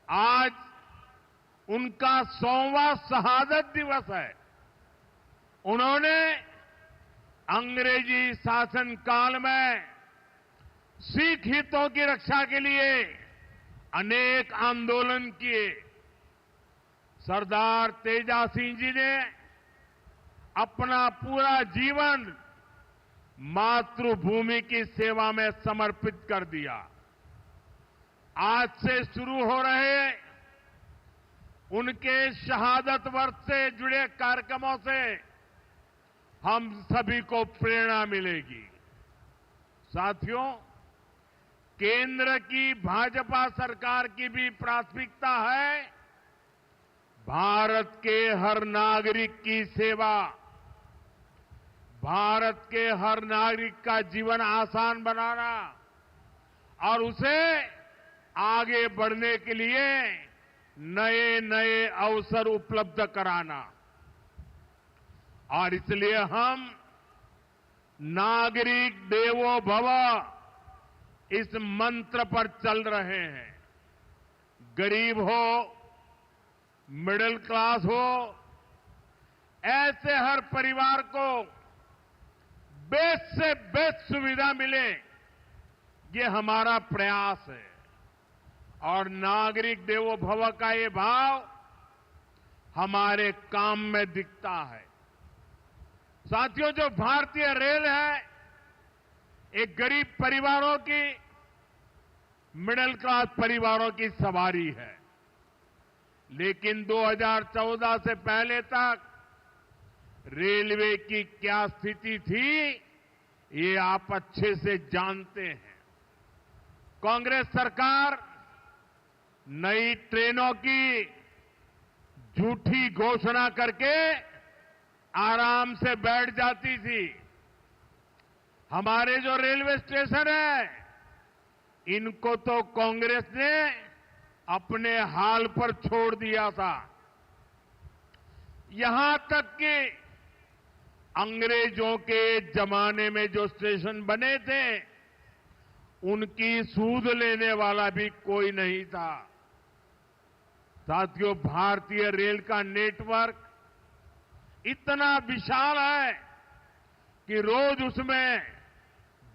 आज उनका 100वां शहादत दिवस है। उन्होंने अंग्रेजी शासन काल में सिख हितों की रक्षा के लिए अनेक आंदोलन किए। सरदार तेजा सिंह जी ने अपना पूरा जीवन मातृभूमि की सेवा में समर्पित कर दिया। आज से शुरू हो रहे उनके शहादत वर्ष से जुड़े कार्यक्रमों से हम सभी को प्रेरणा मिलेगी। साथियों, केंद्र की भाजपा सरकार की भी प्राथमिकता है भारत के हर नागरिक की सेवा, भारत के हर नागरिक का जीवन आसान बनाना और उसे आगे बढ़ने के लिए नए नए अवसर उपलब्ध कराना। और इसलिए हम नागरिक देवो भव इस मंत्र पर चल रहे हैं। गरीब हो, मिडिल क्लास हो, ऐसे हर परिवार को बेस्ट से बेस्ट सुविधा मिले, ये हमारा प्रयास है। और नागरिक देवो भव का ये भाव हमारे काम में दिखता है। साथियों, जो भारतीय रेल है एक गरीब परिवारों की, मिडिल क्लास परिवारों की सवारी है। लेकिन 2014 से पहले तक रेलवे की क्या स्थिति थी, ये आप अच्छे से जानते हैं। कांग्रेस सरकार नई ट्रेनों की झूठी घोषणा करके आराम से बैठ जाती थी। हमारे जो रेलवे स्टेशन है, इनको तो कांग्रेस ने अपने हाल पर छोड़ दिया था। यहां तक कि अंग्रेजों के जमाने में जो स्टेशन बने थे, उनकी सूध लेने वाला भी कोई नहीं था। साथियों, भारतीय रेल का नेटवर्क इतना विशाल है कि रोज उसमें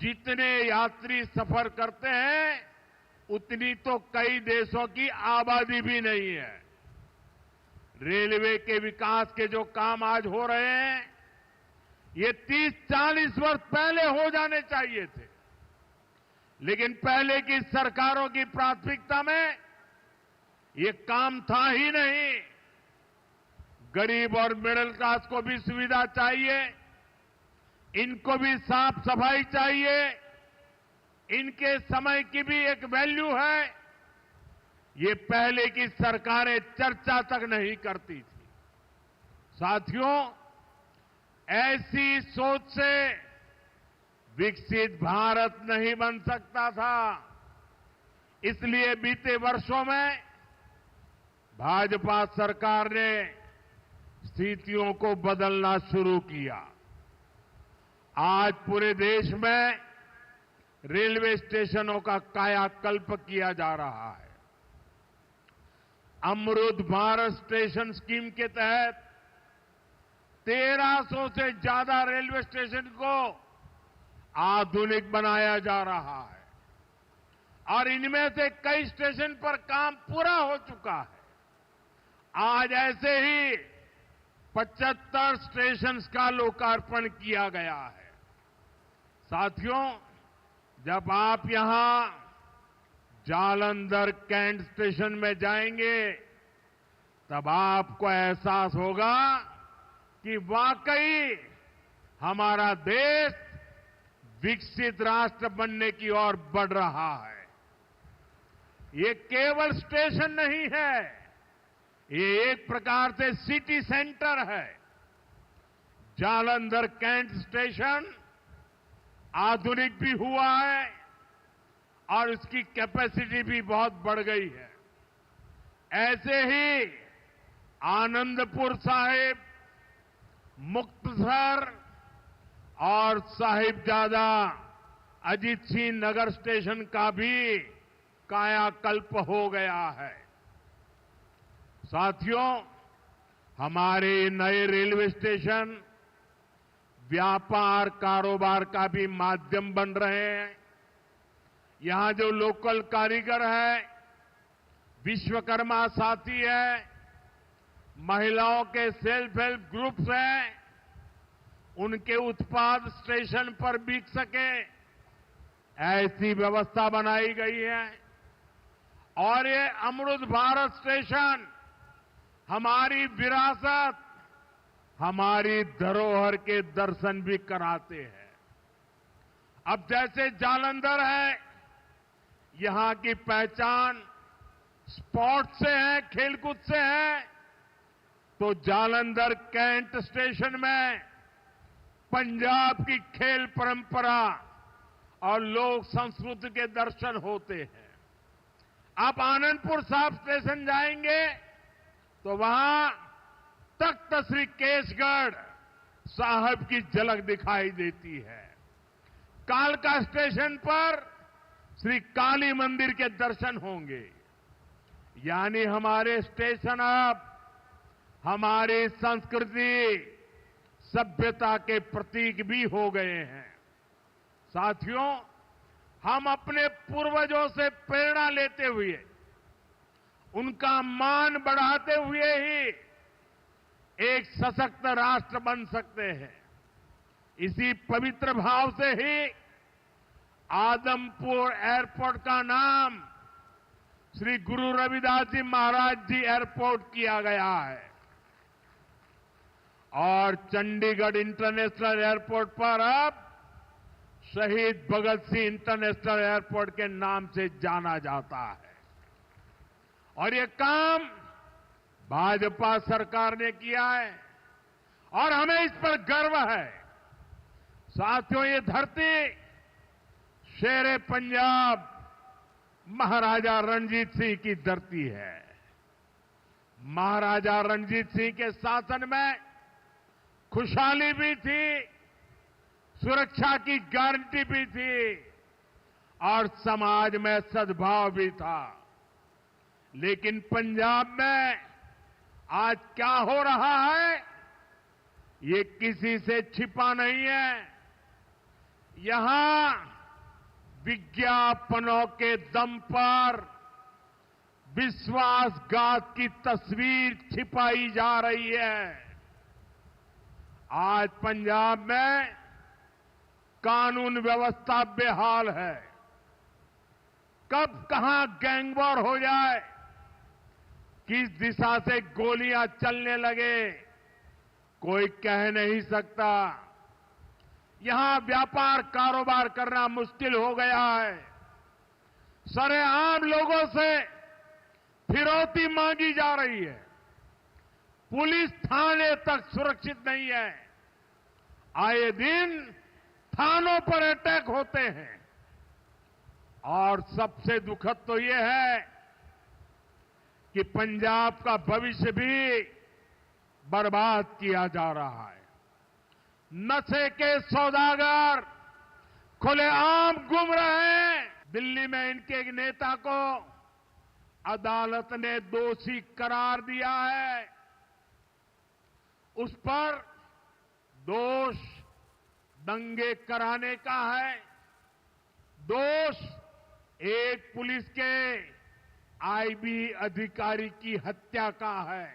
जितने यात्री सफर करते हैं, उतनी तो कई देशों की आबादी भी नहीं है। रेलवे के विकास के जो काम आज हो रहे हैं, ये 30-40 वर्ष पहले हो जाने चाहिए थे। लेकिन पहले की सरकारों की प्राथमिकता में ये काम था ही नहीं। गरीब और मिडिल क्लास को भी सुविधा चाहिए, इनको भी साफ सफाई चाहिए, इनके समय की भी एक वैल्यू है। ये पहले की सरकारें चर्चा तक नहीं करती थी। साथियों, ऐसी सोच से विकसित भारत नहीं बन सकता था। इसलिए बीते वर्षों में भाजपा सरकार ने स्थितियों को बदलना शुरू किया। आज पूरे देश में रेलवे स्टेशनों का कायाकल्प किया जा रहा है। अमृत भारत स्टेशन स्कीम के तहत 1300 से ज्यादा रेलवे स्टेशन को आधुनिक बनाया जा रहा है और इनमें से कई स्टेशन पर काम पूरा हो चुका है। आज ऐसे ही 75 स्टेशन का लोकार्पण किया गया है। साथियों, जब आप यहां जालंधर कैंट स्टेशन में जाएंगे, तब आपको एहसास होगा कि वाकई हमारा देश विकसित राष्ट्र बनने की ओर बढ़ रहा है। ये केवल स्टेशन नहीं है, ये एक प्रकार से सिटी सेंटर है। जालंधर कैंट स्टेशन आधुनिक भी हुआ है और इसकी कैपेसिटी भी बहुत बढ़ गई है। ऐसे ही आनंदपुर साहिब, मुक्तसर और साहिबजादा अजीत सिंह नगर स्टेशन का भी कायाकल्प हो गया है। साथियों, हमारे नए रेलवे स्टेशन व्यापार कारोबार का भी माध्यम बन रहे हैं। यहां जो लोकल कारीगर है, विश्वकर्मा साथी है, महिलाओं के सेल्फ हेल्प ग्रुप्स हैं, उनके उत्पाद स्टेशन पर बिक सके, ऐसी व्यवस्था बनाई गई है। और ये अमृत भारत स्टेशन हमारी विरासत, हमारी धरोहर के दर्शन भी कराते हैं। अब जैसे जालंधर है, यहां की पहचान स्पोर्ट्स से है, खेलकूद से है, तो जालंधर कैंट स्टेशन में पंजाब की खेल परंपरा और लोक संस्कृति के दर्शन होते हैं। आप आनंदपुर साहिब स्टेशन जाएंगे तो वहां तख्त श्री केसगढ़ साहब की झलक दिखाई देती है। कालका स्टेशन पर श्री काली मंदिर के दर्शन होंगे। यानी हमारे स्टेशन अब हमारी संस्कृति, सभ्यता के प्रतीक भी हो गए हैं। साथियों, हम अपने पूर्वजों से प्रेरणा लेते हुए, उनका मान बढ़ाते हुए ही एक सशक्त राष्ट्र बन सकते हैं। इसी पवित्र भाव से ही आदमपुर एयरपोर्ट का नाम श्री गुरु रविदास जी महाराज जी एयरपोर्ट किया गया है और चंडीगढ़ इंटरनेशनल एयरपोर्ट पर अब शहीद भगत सिंह इंटरनेशनल एयरपोर्ट के नाम से जाना जाता है। और ये काम भाजपा सरकार ने किया है और हमें इस पर गर्व है। साथियों, ये धरती शेरे पंजाब महाराजा रणजीत सिंह की धरती है। महाराजा रणजीत सिंह के शासन में खुशहाली भी थी, सुरक्षा की गारंटी भी थी और समाज में सद्भाव भी था। लेकिन पंजाब में आज क्या हो रहा है, ये किसी से छिपा नहीं है। यहां विज्ञापनों के दम पर विश्वासघात की तस्वीर छिपाई जा रही है। आज पंजाब में कानून व्यवस्था बेहाल है। कब कहां गैंगवॉर हो जाए, किस दिशा से गोलियां चलने लगे, कोई कह नहीं सकता। यहां व्यापार कारोबार करना मुश्किल हो गया है। सरेआम लोगों से फिरौती मांगी जा रही है। पुलिस थाने तक सुरक्षित नहीं है। आए दिन थानों पर अटैक होते हैं। और सबसे दुखद तो ये है कि पंजाब का भविष्य भी बर्बाद किया जा रहा है। नशे के सौदागर खुलेआम घूम रहे हैं। दिल्ली में इनके एक नेता को अदालत ने दोषी करार दिया है। उस पर दोष दंगे कराने का है, दोष एक पुलिस के आईबी अधिकारी की हत्या का है।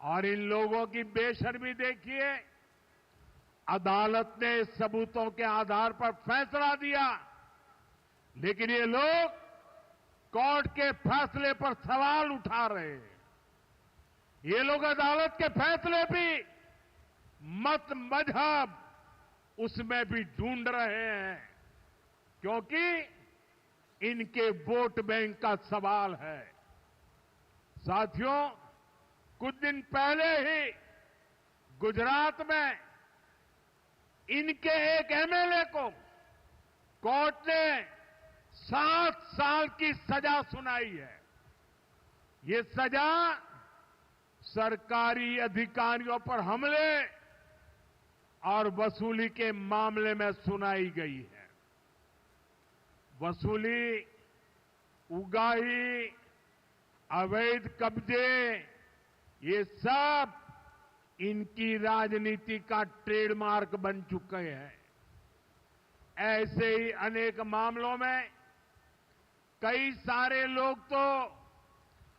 और इन लोगों की बेशर्मी देखिए, अदालत ने सबूतों के आधार पर फैसला दिया, लेकिन ये लोग कोर्ट के फैसले पर सवाल उठा रहे हैं। ये लोग अदालत के फैसले भी मत मजहब उसमें भी ढूंढ रहे हैं, क्योंकि इनके वोट बैंक का सवाल है। साथियों, कुछ दिन पहले ही गुजरात में इनके एक एमएलए को कोर्ट ने 7 साल की सजा सुनाई है। ये सजा सरकारी अधिकारियों पर हमले और वसूली के मामले में सुनाई गई है। वसूली, उगाही, अवैध कब्जे, ये सब इनकी राजनीति का ट्रेडमार्क बन चुके हैं। ऐसे ही अनेक मामलों में कई सारे लोग तो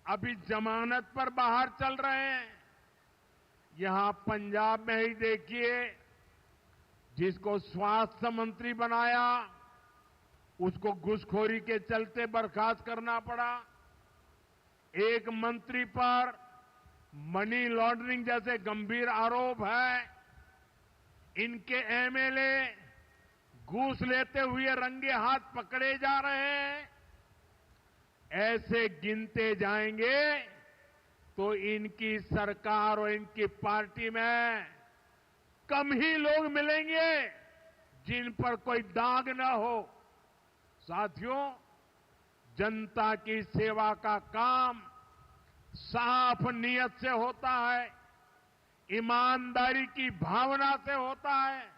अभी जमानत पर बाहर चल रहे हैं। यहां पंजाब में ही देखिए, जिसको स्वास्थ्य मंत्री बनाया उसको घूसखोरी के चलते बर्खास्त करना पड़ा। एक मंत्री पर मनी लॉन्ड्रिंग जैसे गंभीर आरोप है। इनके एमएलए घूस लेते हुए रंगे हाथ पकड़े जा रहे हैं। ऐसे गिनते जाएंगे तो इनकी सरकार और इनकी पार्टी में कम ही लोग मिलेंगे जिन पर कोई दाग न हो। साथियों, जनता की सेवा का काम साफ नीयत से होता है, ईमानदारी की भावना से होता है।